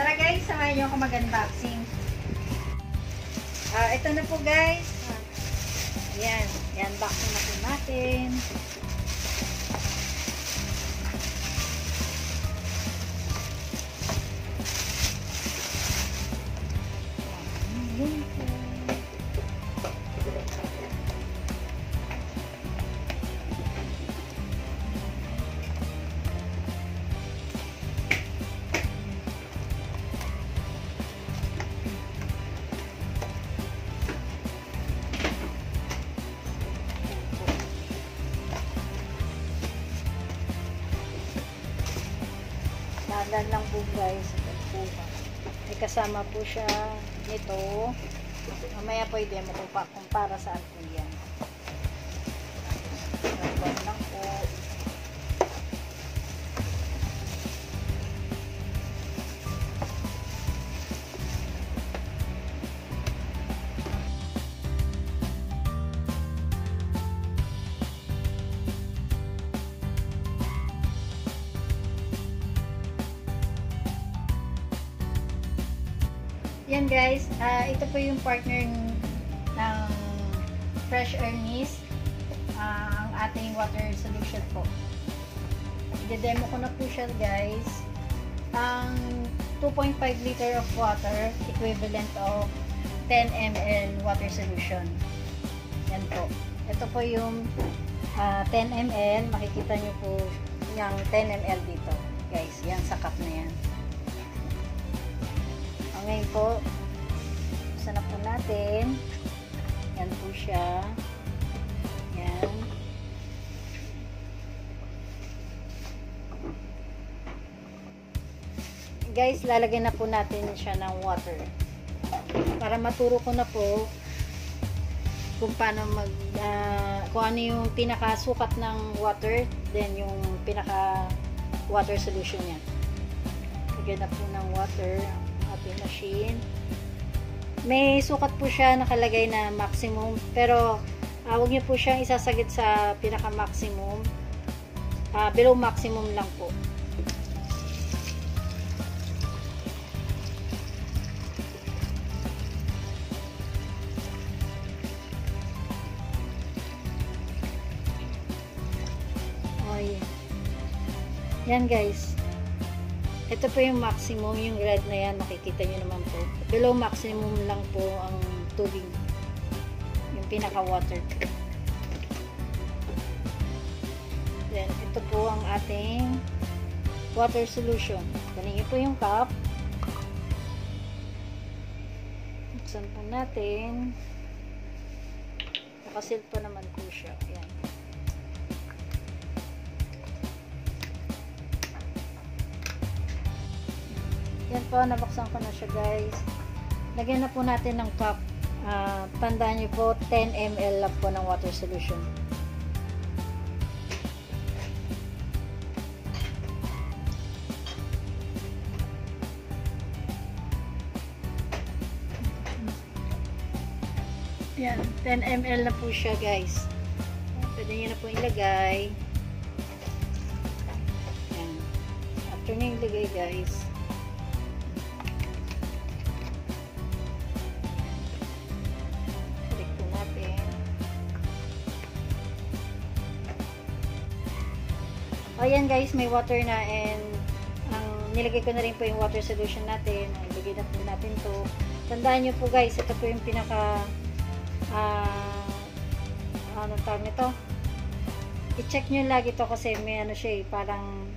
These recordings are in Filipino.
Tara guys, samahan niyo ako mag-unboxing. Ito na po guys. Ayan, i-unboxing na po natin. Dahan lang po guys. May kasama po siya nito. Mamaya pwede mo kung para saan po yan. Dahan lang po. Yan guys, ito po yung partner ng Fresh Air Mist, ang ating water solution po. I-demo ko na po siya guys. Ang 2.5 liter of water, equivalent of 10 ml water solution. Yan po. Ito po yung 10 ml, makikita nyo po yung 10 ml dito guys, yan sa cup na yan. Ngayon po, buksan na po natin. Yan po siya. Yan. Guys, lalagyan na po natin siya ng water. Para maturo ko na po kung paano kung ano yung pinakasukat ng water, then yung pinaka water solution niya. Lagyan na po ng water ating machine. May sukat po siya nakalagay na maximum, pero huwag niyo po siyang isasagit sa pinaka maximum, below maximum lang po. Yan guys, ito po yung maximum, yung red na yan, makikita nyo naman po. Below maximum lang po ang tubig. Yung pinaka-water. Then, ito po ang ating water solution. Kunin nyo po yung cup. Buksan po natin. Nakasil po naman po siya. Ayan. Yan po, nabuksan ko na siya guys. Lagyan na po natin ng cup. Tandaan nyo po, 10 ml lang po ng water solution. Yan, 10 ml na po siya guys. Pwede nyo na po ilagay. Yan. After nyo ilagay guys, ayan guys, may water na, and nilagay ko na rin po yung water solution natin. Ilagay na po natin to. Tandaan nyo po guys, ito po yung pinaka anong tawag nito, i-check nyo lagi to kasi may ano siya parang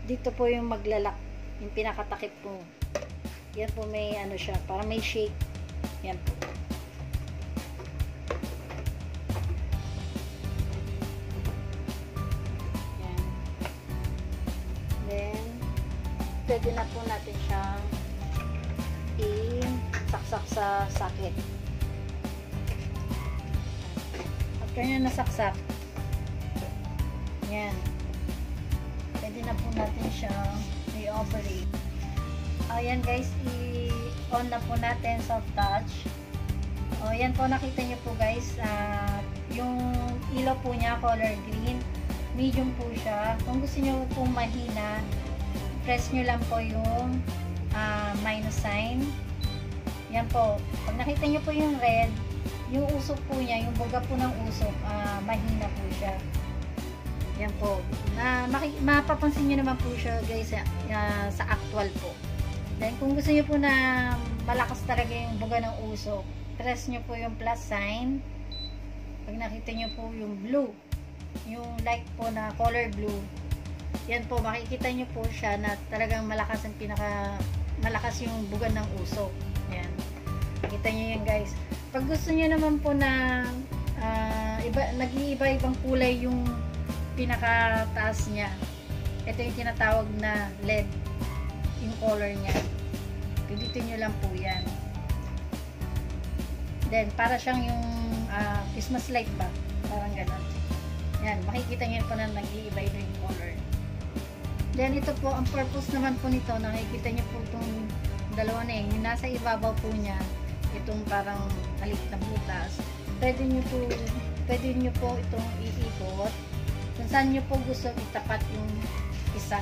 dito po yung maglalak, yung pinakatakip po. Yan po may ano siya, parang may shake. Yan po. Pwede na po natin siyang i-saksak sa socket. After nyo nasaksak, yan, pwede na po natin siyang i-operate. Ayan guys, i-on na po natin soft touch. Yan po, nakita nyo po guys, yung ilaw po niya color green, medium po siya. Kung gusto nyo po mahina, press nyo lang po yung minus sign. Yan po. Pag nakita nyo po yung red, yung usok po niya, yung buga po ng usok, mahina po siya. Yan po. Mapapansin nyo naman po siya guys sa actual po. Then kung gusto nyo po na malakas talaga yung buga ng usok, press nyo po yung plus sign. Pag nakita nyo po yung blue, yung light po na color blue, yan po, makikita nyo po siya na talagang malakas yung buga ng usok. Yan. Makita nyo yan guys. Pag gusto nyo naman po na nag-iiba-ibang kulay yung pinakataas niya, ito yung tinatawag na LED, yung color niya. Pilitin nyo lang po yan. Then, para siyang yung Christmas light ba? Parang ganon. Yan, makikita nyo po na nag-iiba-iba yung color. Then, ito po, ang purpose naman po nito, nakikita nyo po itong dalawa na yung nasa ibabaw po niya, itong parang maliit na butas. Pwede nyo po itong iikot kung saan nyo po gusto itapat yung isa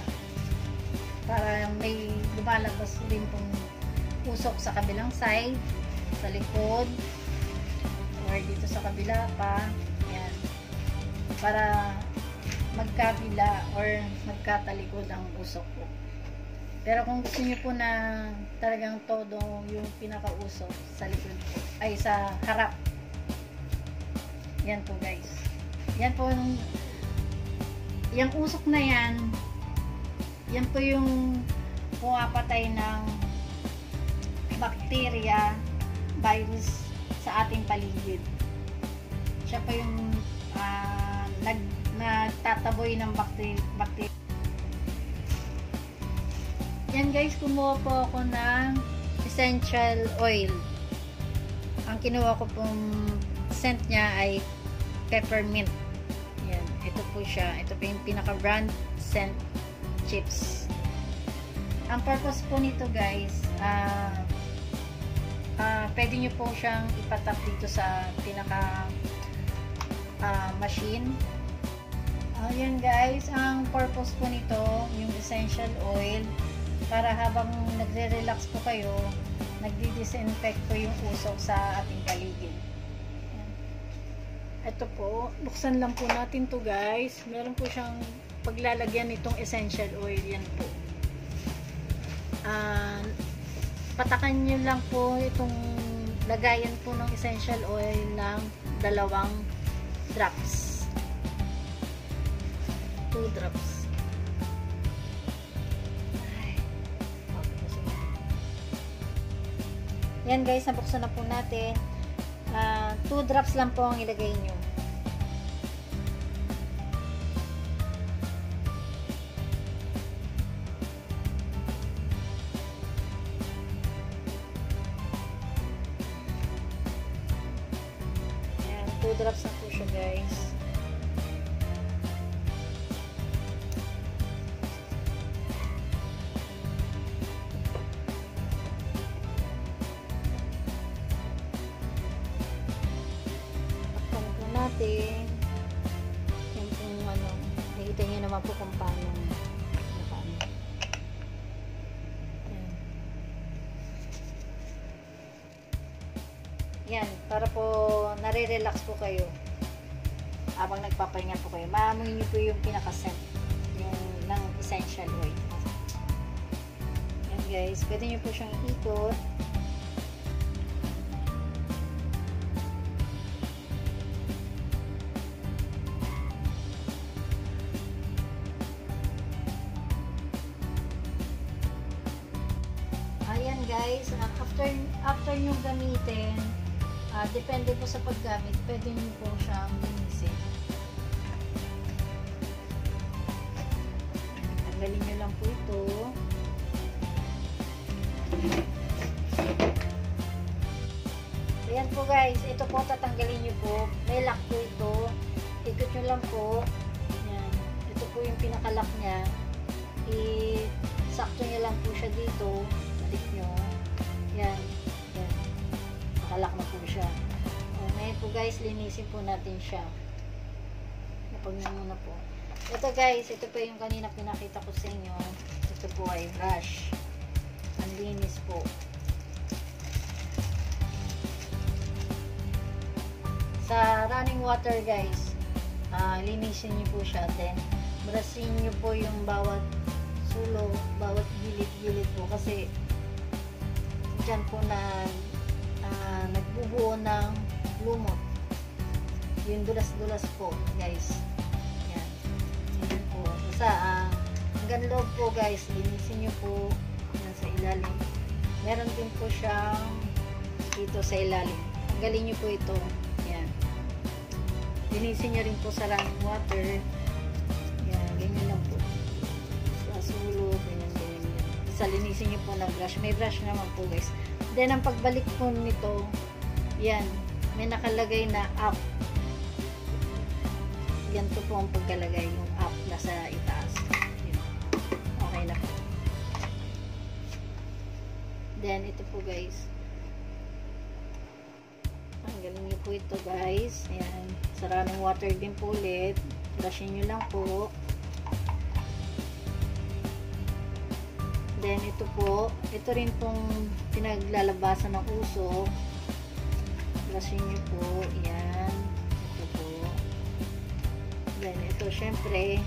para may lumalabas din pong usok sa kabilang side, sa likod, or dito sa kabila pa. Yan. Para magkabila or magkatalikod ang usok po. Pero kung gusto niyo po na talagang todo yung pinakausok sa likod po, ay sa harap. Yan po guys. Yan po yung usok na yan, yan po yung pumapatay ng bacteria, virus sa ating paligid. Siya po yung nagtataboy ng bacteria. Yan guys, kumuha po ako ng essential oil. Ang kinuha ko pong scent niya ay peppermint. Yan, ito po siya. Ito po yung pinaka brand scent chips. Ang purpose po nito guys, pwede nyo po siyang ipatap dito sa pinaka machine. Ayan guys, ang purpose po nito, yung essential oil, para habang nagre-relax po kayo, nagdi-disinfect po yung usok sa ating paligid. Ayan. Ito po, buksan lang po natin to guys. Meron po siyang paglalagyan nitong essential oil. Yan po. Patakan nyo lang po itong lagayan po ng essential oil ng 2 drops. 2 drops. Yan guys, nabuksan na po natin. 2 drops lang po ang ilagay nyo. Yan, 2 drops na po siya guys. Natin yung kung nakita nyo naman po kung paano yan, para po nare-relax po kayo habang nagpapahinga po kayo. Maamoy nyo po yung pinaka-scent yung ng essential oil. Yan guys, pwede nyo po siyang ikot. Guys, after nyo gamitin, depende po sa paggamit, pwede nyo po siyang linisin. Tanggalin nyo lang po ito. Ayan po guys, ito po tatanggalin nyo po. May lock po ito. Ikot nyo lang po. Ayan. Ito po yung pinaka-lock nya. Isakto nyo lang po siya dito. Nyo. Yan. Yan. Nakalak na po siya. Ngayon po guys, linisin po natin siya. Napag nyo muna po. Ito guys, ito po yung kanina pinakita ko sa inyo. Ito po ay brush. Ano panlinis po. Sa running water guys, linisin niyo po siya. Then, brasin niyo po yung bawat sulok, bawat gilid-gilid po. Kasi, dyan po na nagbubuo ng lumot. Yung dulas-dulas po guys. Yan. Yan po. Basta, hanggang loob po guys, linisin niyo po yan sa ilalim. Meron din po siyang dito sa ilalim. Tanggalin niyo po ito. Yan. Linisin niyo rin po sa running water. Yan, ganyan lang po. Sa sulo, ganyan. Sa linisin niyo po ng brush. May brush naman po guys. Then, ang pagbalik po nito, yan, may nakalagay na up. Yan po ang pagkalagay, yung up na sa itaas. Yun. Okay na po. Then, ito po guys. Tanggalin niyo po ito guys. Ayan. Sa running water din po ulit. Brushin niyo lang po. Then, ito po. Ito rin pong pinaglalabasan ng usok. Brushin niyo po. Ayan. Ito po. Then, ito syempre,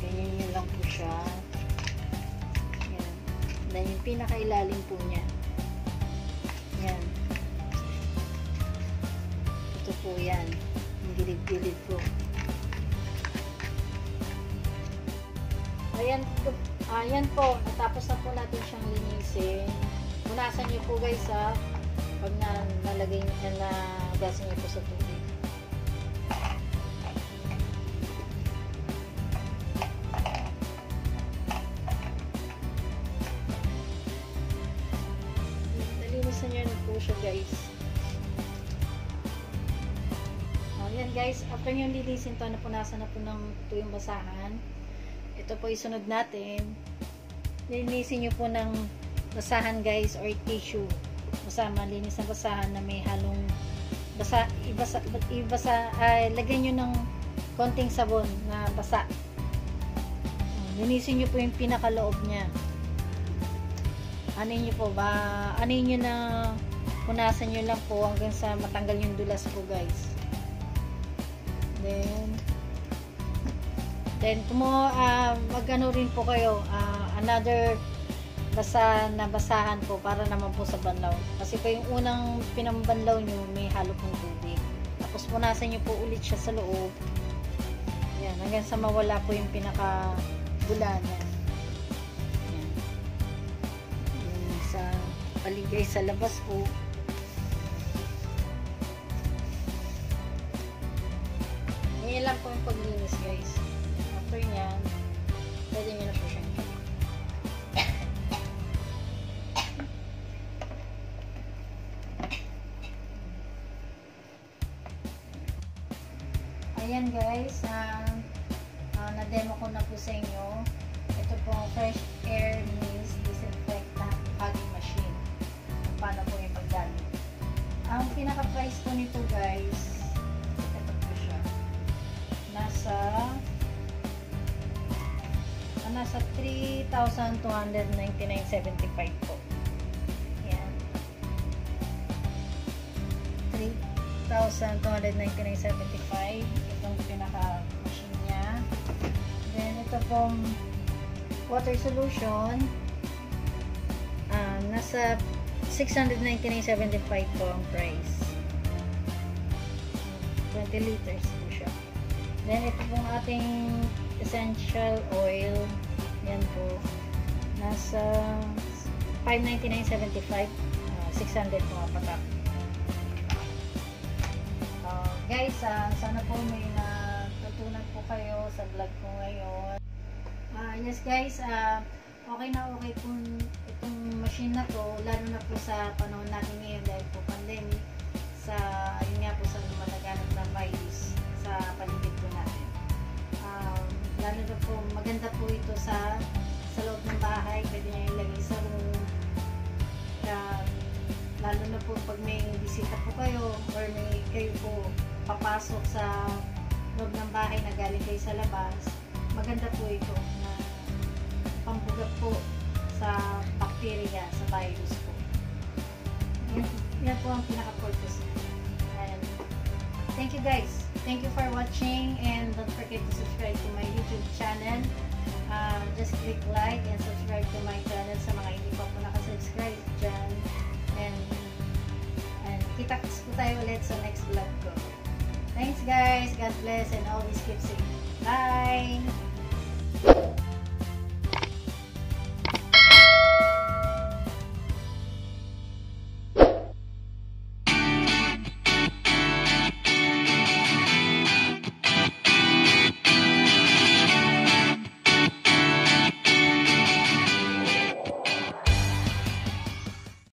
ganyan nyo lang po siya. Ayan. Then, yung pinakailalim po niya. Ayan. Ito po yan. Yung gilid-gilid po. Ayan, ayan po. Natapos na po natin siyang linisin. Punasan nyo po guys pag nalagay nyo na gasin nyo po sa tubig. Nalinisan nyo na po siya guys. Ayan guys, after nyo linisin to, napunasan na po ng tuyong basahan. Ito po isunod natin. Linisin nyo po ng basahan guys or tissue. Linis ng basahan na may halong lagyan nyo ng konting sabon na basa. Linisin nyo po yung pinakaloob niya. Anin nyo po ba? Anin nyo na punasan nyo lang po hanggang sa matanggal yung dulas po guys. Then kung mag-ano rin po kayo, another basahan po para naman po sa banlaw. Kasi po yung unang pinambanlaw nyo, may halo pong tubig. Tapos punasan nyo po ulit siya sa loob. Yan, hanggang sa mawala po yung pinaka-bula niya. Yan. Yung sa paligay sa labas po. Ganyan lang po yung paglinis guys. After nyan, pwede nyo na po siyang ayan guys, na-demo ko na po sa inyo. Ito po ang Fresh Air Mist Disinfectant Hugging Machine. Paano po yung paggamit. Ang pinaka-price po nito guys, ito po siya. Nasa 3,299.75 po. Ayan. 3,299.75 itong pinaka-machine niya. Then, ito pong water solution. Nasa 699.75 po ang price. 20 liters po siya. Then, ito pong ating essential oil. Yan po. Nasa 599.75. 600 po ang patak. Guys, sana po may natutunan po kayo sa vlog ko ngayon. Yes guys, okay na okay po itong machine na to, lalo na po sa panahon natin ngayon dahil po pandemic, yun nga po sa lumalaganap na virus sa paligid po natin. Lalo na po, maganda po ito sa loob ng bahay, pwede nyo ilagay sa room. Lalo na po pag may bisita po kayo or may kayo po papasok sa loob ng bahay na galing kayo sa labas, maganda po ito na pambugat po sa bacteria bacteria sa virus po. Yan po ang pinaka-purpose niya. And thank you guys. Thank you for watching, and don't forget to subscribe to my YouTube channel. Just click like and subscribe to my channel sa mga hindi pa po nakasubscribe dyan. And kita-kits po tayo ulit sa next vlog ko. Thanks guys. God bless and always keep safe. Bye!